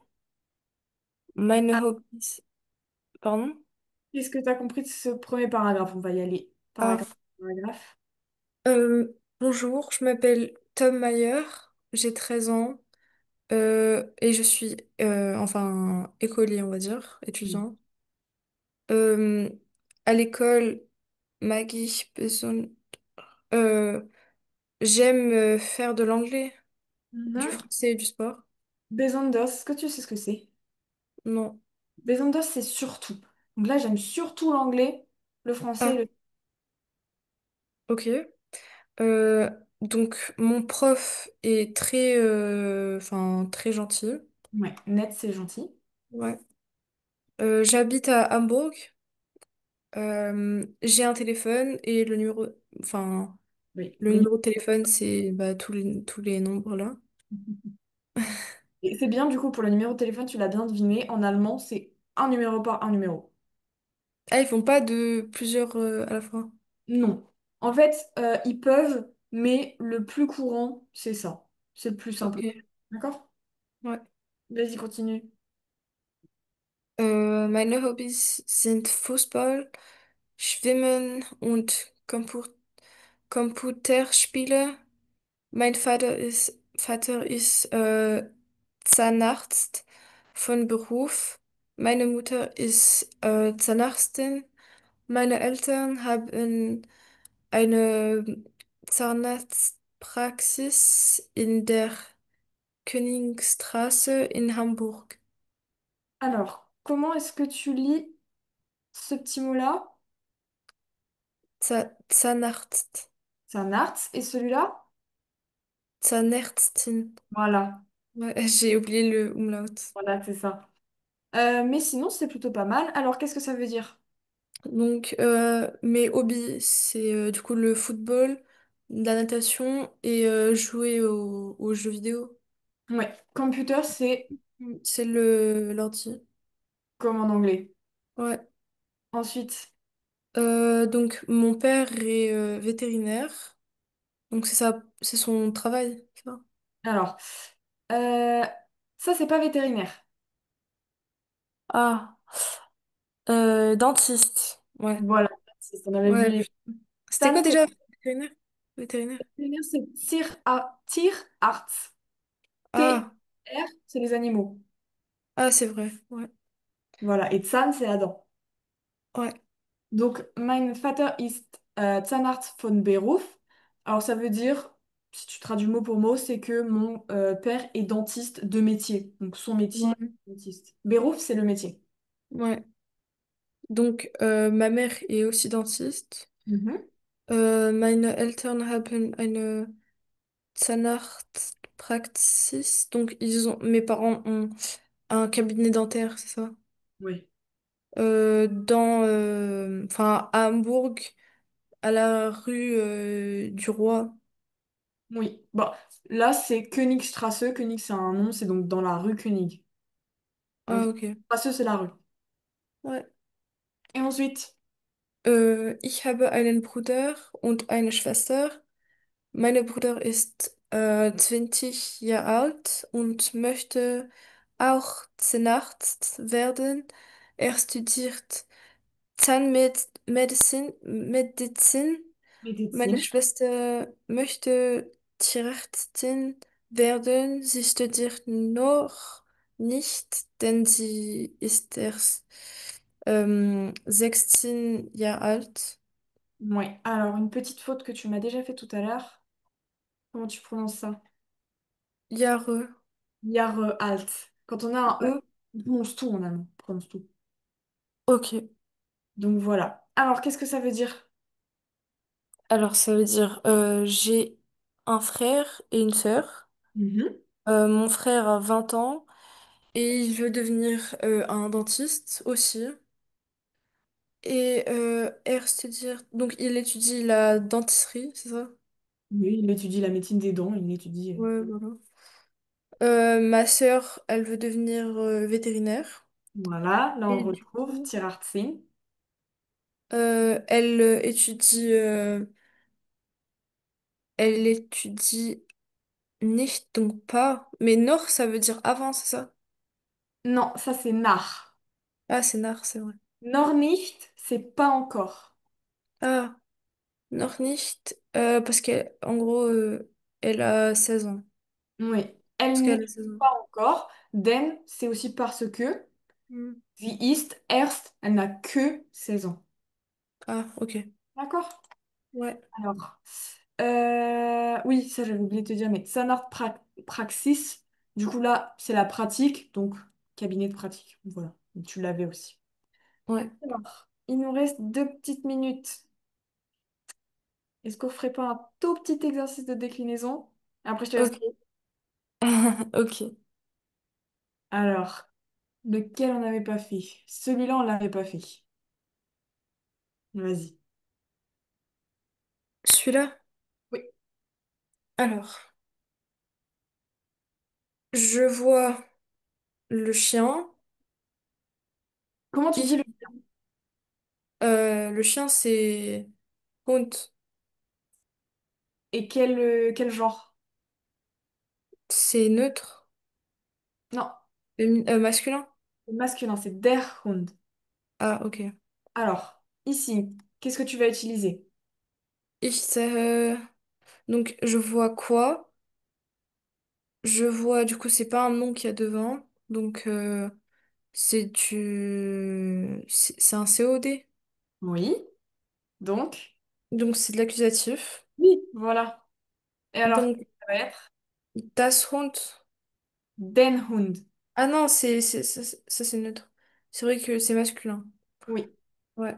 Meine Ah, Hobbys. Pardon? qu'est-ce que tu as compris de ce premier paragraphe? On va y aller Ah, paragraphe par paragraphe. bonjour, je m'appelle Tom Mayer, j'ai 13 ans et je suis enfin écolier, on va dire, Mhm. étudiant. Euh, à l'école, Maggie Besson, euh, j'aime faire de l'anglais, du Mhm. français et du sport. Besonders, est-ce que tu sais ce que c'est? Non. Besonders, c'est surtout. Donc là, j'aime surtout l'anglais, le français Ah, et le... ok. Euh, donc mon prof est très, enfin très gentil. Ouais, net, c'est gentil. Ouais. J'habite à Hambourg. J'ai un téléphone et enfin, Oui, le numéro de téléphone, c'est bah, tous les nombres là. Et c'est bien, du coup, pour le numéro de téléphone, tu l'as bien deviné. En allemand, c'est un numéro par un numéro. Ah, ils font pas de plusieurs à la fois. Non. En fait, ils peuvent, mais le plus courant, c'est ça. C'est le plus simple. Ok. D'accord? Ouais. Vas-y, continue. Meine Hobbys sind Fußball, Schwimmen und Computerspiele. Mein Vater ist Zahnarzt von Beruf. Meine Mutter ist Zahnärztin. Meine Eltern haben eine Zahnarztpraxis in der Königstraße in Hamburg. Alors, comment est-ce que tu lis ce petit mot-là? Zahnarzt. C'est un arts. Et celui-là? Zahnärztin. Voilà. Ouais, j'ai oublié le umlaut. Voilà, c'est ça. Mais sinon, c'est plutôt pas mal. Alors, qu'est-ce que ça veut dire? Donc, mes hobbies, c'est du coup le football, la natation et jouer aux jeux vidéo. Ouais, computer, c'est C'est l'ordi. comme en anglais. Ouais. Ensuite, Donc, mon père est vétérinaire. Donc c'est ça, c'est son travail, ça. Alors, euh, ça, c'est pas vétérinaire. Ah, dentiste. Ouais. Voilà, on avait vu Ouais. les... C'était Tan, quoi c'est déjà? Vétérinaire? Vétérinaire. vétérinaire, c'est Tierarzt. Ah, T-R, c'est les animaux. ah, c'est vrai. Ouais. Voilà, et Zahn, c'est la dent. Ouais. Donc, mein Vater ist Zahnarzt von Beruf. Alors, ça veut dire, si tu traduis mot pour mot, c'est que mon père est dentiste de métier. Donc, son métier, Ouais. dentiste. Beruf, c'est le métier. Ouais. Donc, ma mère est aussi dentiste. Mhm. Meine Eltern haben eine Zahnarztpraxis. Donc, mes parents ont un cabinet dentaire, c'est ça? Oui. Enfin, à Hambourg, à la rue du Roi. Oui. Bon, là, c'est Königstrasse. König, c'est un nom, c'est donc dans la rue König. Ah, Donc, ok. Strasse, c'est la rue. Ouais. Et ensuite, Ich habe einen Bruder und eine Schwester. Mein Bruder ist 20 Jahre alt und möchte auch Zahnarzt werden. Er studiert Medizin. Meine Medizin. Schwester möchte Tierärztin werden. Sie studiert noch nicht, denn sie ist erst 16 Jahre alt. Oui. Alors, une petite faute que tu m'as déjà fait tout à l'heure. Comment tu prononces ça? Jahre. Alt. Quand on a un Ouais. E, on prononce tout en allemand. On prononce tout. Ok. Donc voilà. Alors, qu'est-ce que ça veut dire? Alors, ça veut dire j'ai un frère et une sœur. Mhm. Mon frère a 20 ans et il veut devenir un dentiste aussi. Et donc il étudie la dentisterie, c'est ça? Oui, il étudie la médecine des dents, il étudie... Ouais, voilà. Ma sœur, elle veut devenir vétérinaire. Voilà, là on Et du retrouve coup, Tierarzt. elle elle étudie nicht, donc pas. Mais noch, ça veut dire avant, c'est ça? Non, ça c'est nach. Ah, c'est nar, c'est vrai. Noch nicht, c'est pas encore. Ah, noch nicht, parce qu'en gros, elle a 16 ans. Oui, Parce elle n'est qu'elle a 16 ans. pas encore. Denn, c'est aussi parce que Hmm. sie ist erst, elle n'a que 16 ans. Ah, ok. D'accord? Ouais, Alors, oui, ça j'avais oublié de te dire, mais Praxis, du coup là, c'est la pratique, donc cabinet de pratique. Voilà, donc, tu l'avais aussi. ouais. Alors, il nous reste 2 petites minutes. Est-ce qu'on ferait pas un tout petit exercice de déclinaison? Après, je te laisse. Ok. Ok. Alors, lequel on n'avait pas fait? Celui-là, on l'avait pas fait. Vas-y. Celui-là, Oui. alors, je vois le chien. Comment tu dis Il- le chien, c'est Hund. et quel genre? C'est neutre. Non, Masculin. c'est masculin, c'est der Hund. Ah, ok. Alors, ici, qu'est-ce que tu vas utiliser? Ich, donc, je vois quoi? Je vois, du coup, c'est pas un nom qu'il y a devant. Donc, c'est un COD. Oui. Donc? Donc, c'est de l'accusatif. Oui, voilà. Et alors, Donc, ça va être das Hund. den Hund. Ah non, ça, c'est neutre. C'est vrai que c'est masculin. Oui. Ouais.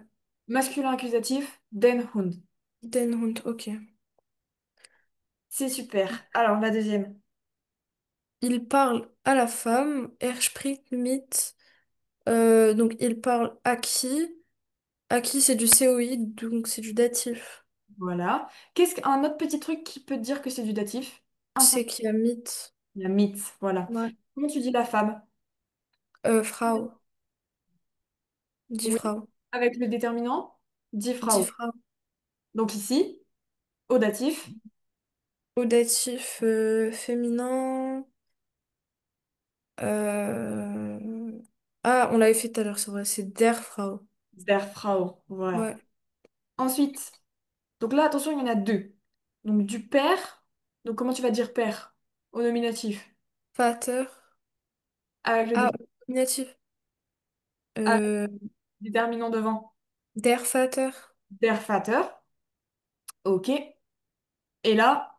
Masculin accusatif, den Hund. Den Hund, ok. C'est super. Alors, la deuxième. Il parle à la femme. Er spricht mit. Donc, il parle à qui? À qui, c'est du COI, donc c'est du datif. Voilà. Qu'est-ce qu'un autre petit truc qui peut te dire que c'est du datif? Un simple. C'est qui a mit. La mit, voilà. Ouais. Comment tu dis la femme? Frau. Die Oui. Frau. Avec le déterminant, die Die Frau. Frau. Donc ici, au datif. Audatif féminin. euh, Ah, on l'avait fait tout à l'heure, c'est vrai, c'est der Frau. Der Frau, voilà. Ouais. Ensuite, donc là, attention, il y en a deux. Donc du père, donc comment tu vas dire père au nominatif? Vater. Avec le Ah, nominatif. avec Euh, le déterminant devant. Der Vater. Der Vater, ok. Et là,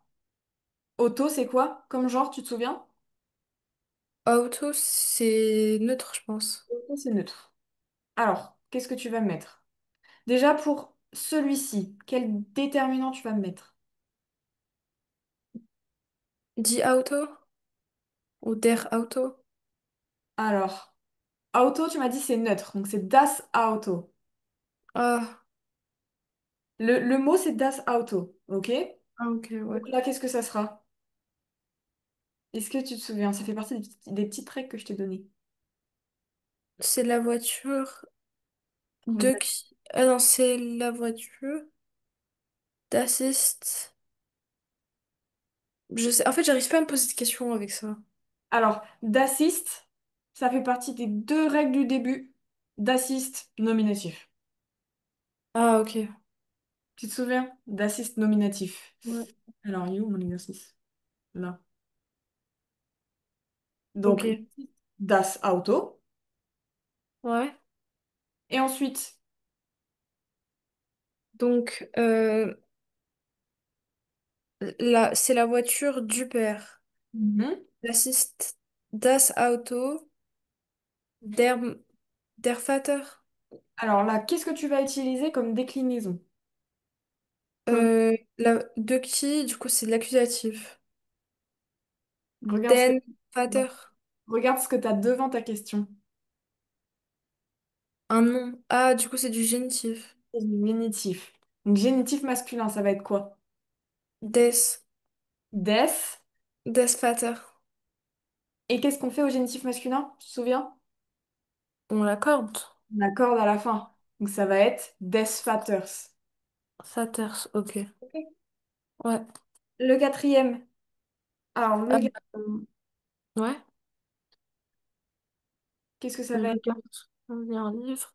auto, c'est quoi comme genre, tu te souviens? Auto, c'est neutre, je pense. Auto, c'est neutre. Alors, qu'est-ce que tu vas mettre? Déjà pour celui-ci, quel déterminant tu vas me mettre? Die Auto ou der Auto. Alors, auto, tu m'as dit c'est neutre, donc c'est das Auto. Ah, Le mot c'est das Auto, ok? ah, ok, ouais. Donc là, qu'est-ce que ça sera? Est-ce que tu te souviens? Ça fait partie des petites règles que je t'ai données. C'est la voiture de Exact. qui? Ah non, c'est la voiture d'assist. Je sais. En fait, j'arrive pas à me poser de questions avec ça. Alors, d'assist, ça fait partie des deux règles du début. D'assist nominatif. Ah, ok. Tu te souviens? D'assist nominatif. Ouais. Alors, il est où mon exercice? Là. Ok. Donc, das Auto. Ouais. Et ensuite, Donc, c'est la voiture du père. mhm. L'assist das Auto der, der Vater. Alors là, qu'est-ce que tu vas utiliser comme déclinaison? Comme, De qui, du coup, c'est l'accusatif. regarde ce que, Den Vater. regarde ce que tu as devant ta question. Un nom. Ah, du coup, c'est du génitif. C'est du génitif. Donc, génitif masculin, ça va être quoi? Des. Des. Des Vater. Et qu'est-ce qu'on fait au génitif masculin? Tu te souviens? On l'accorde. On accorde à la fin. Donc ça va être des Vaters. Vaters, ok. Ok. Ouais. Le quatrième. Alors, Ah, ouais. qu'est-ce que ça va Le être? garçon, il y a un livre.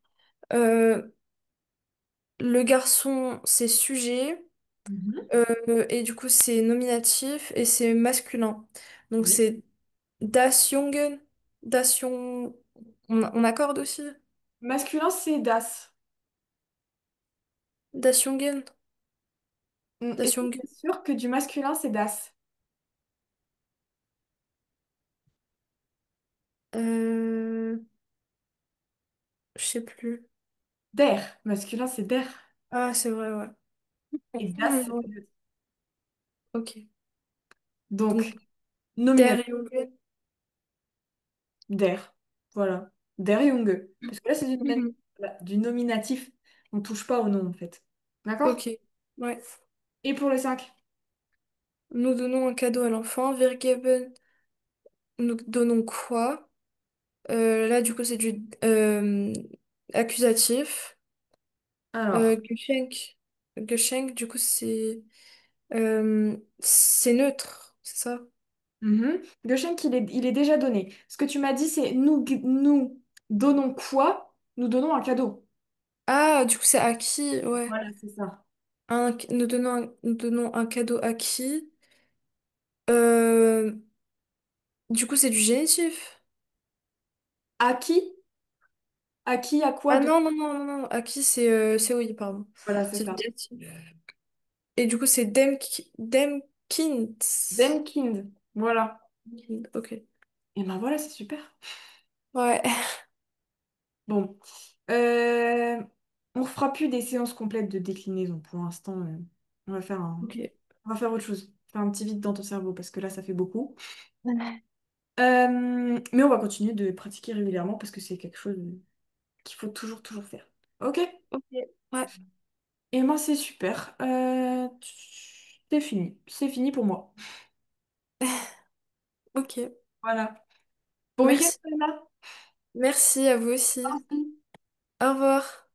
Euh, le garçon, c'est sujet. Mhm. Et du coup, c'est nominatif et c'est masculin. Donc, Oui. c'est das Jungen. Das Jung... on accorde aussi? Masculin, c'est das. Das Jungen. Das Est-ce que Jungen. tu es sûr que du masculin, c'est das? Euh, je sais plus. Der. Masculin, c'est der. Ah, c'est vrai, ouais. Et das, c'est Ouais. neutre. Ok. Donc, Donc, der nominatif, Jungen. der. Voilà. Der Junge. Parce que là, c'est Mhm. du nominatif. On touche pas au nom, en fait. D'accord? Ok. Ouais. Et pour le 5. Nous donnons un cadeau à l'enfant. Wir geben. Nous donnons quoi? Là, du coup, c'est du accusatif. Alors. Geschenk. Geschenk, du coup, c'est neutre, c'est ça? Mhm. Geschenk, il est déjà donné. Ce que tu m'as dit, c'est nous donnons quoi? Nous donnons un cadeau. Ah, du coup, c'est à qui? Ouais. Voilà, c'est ça. Nous donnons un cadeau à qui? Euh, du coup, c'est du génitif. À qui? À qui? À quoi? Ah non, non, non, non, non. À qui, c'est oui, pardon. Voilà, c'est C'est du ça. datif. Et du coup, c'est dem Kind. Dem Kind. Voilà. Ok. Et ben voilà, c'est super. Ouais. Bon. Euh, on fera plus des séances complètes de déclinaison pour l'instant. On va faire Ok. on va faire autre chose. Faire un petit vide dans ton cerveau parce que là, ça fait beaucoup. Ouais. Mais on va continuer de pratiquer régulièrement parce que c'est quelque chose qu'il faut toujours, toujours faire. Ok? Ok. Ouais. Et moi, c'est super. C'est fini. C'est fini pour moi. Ok. Voilà. Bon week-end, Merci. Anna. Merci à vous aussi. Au revoir.